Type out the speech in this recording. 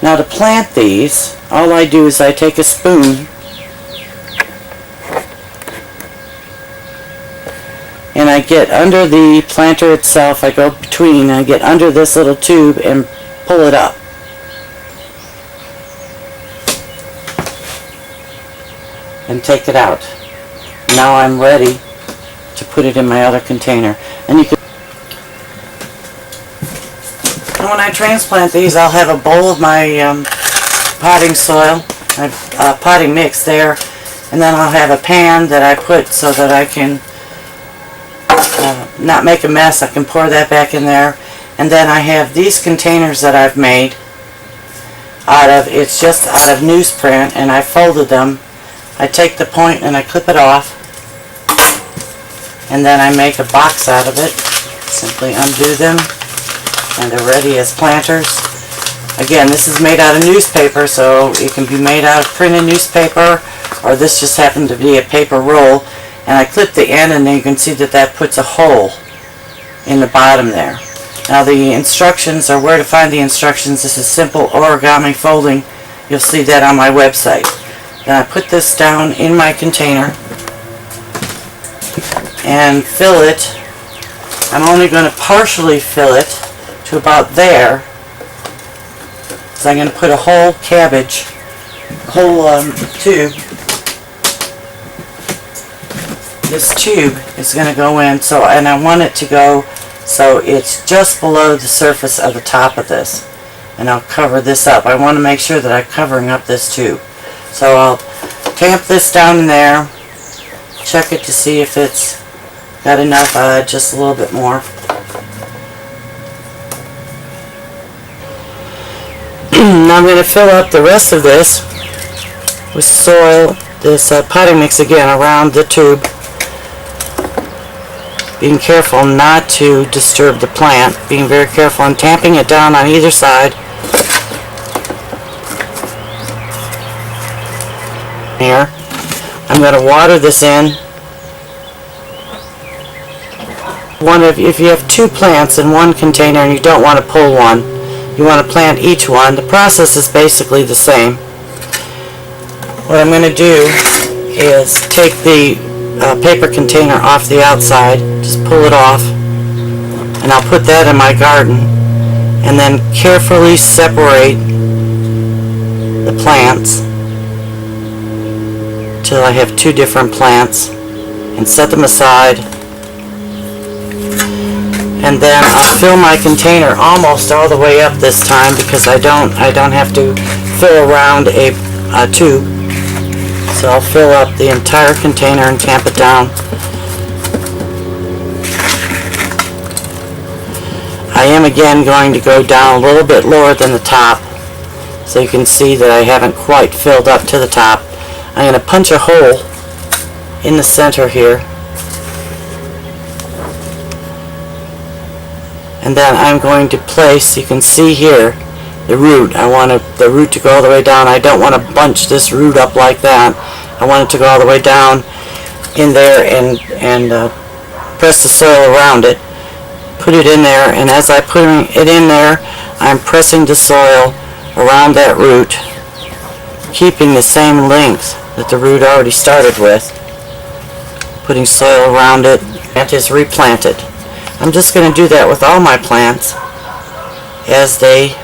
Now to plant these, all I do is I take a spoon and I get under the planter itself. I go between and I get under this little tube and pull it up. And take it out. Now I'm ready to put it in my other container. And you can. And when I transplant these, I'll have a bowl of my potting soil, my potting mix there, and then I'll have a pan that I put so that I can not make a mess. I can pour that back in there, and then I have these containers that I've made it's just out of newsprint, and I folded them. I take the point and I clip it off, and then I make a box out of it. Simply undo them, and they're ready as planters. Again, this is made out of newspaper, so it can be made out of printed newspaper, or this just happened to be a paper roll. And I clip the end, and then you can see that that puts a hole in the bottom there. Now the instructions, or where to find the instructions, this is simple origami folding. You'll see that on my website. Then I put this down in my container and fill it. I'm only going to partially fill it to about there. So I'm going to put a whole cabbage, whole tube. This tube is going to go in, and I want it to go so it's just below the surface of the top of this. And I'll cover this up. I want to make sure that I'm covering up this tube. So I'll tamp this down in there, check it to see if it's got enough. I'll add just a little bit more. Now I'm going to fill up the rest of this with soil, this potting mix again around the tube. Being careful not to disturb the plant, being very careful and tamping it down on either side. Here, I'm going to water this in. If you have two plants in one container and you don't want to pull one, you want to plant each one. The process is basically the same. What I'm going to do is take the paper container off the outside, just pull it off, and I'll put that in my garden, and then carefully separate the plants till I have two different plants, and set them aside. And then I'll fill my container almost all the way up this time, because I don't have to fill around a tube. So I'll fill up the entire container and tamp it down. I am again going to go down a little bit lower than the top, so you can see that I haven't quite filled up to the top. I'm going to punch a hole in the center here, and then I'm going to place, you can see here, the root. I want the root to go all the way down. I don't want to bunch this root up like that. I want it to go all the way down in there and press the soil around it. Put it in there, and as I put it in there, I'm pressing the soil around that root, keeping the same length that the root already started with. Putting soil around it. Plant is replanted. I'm just going to do that with all my plants as they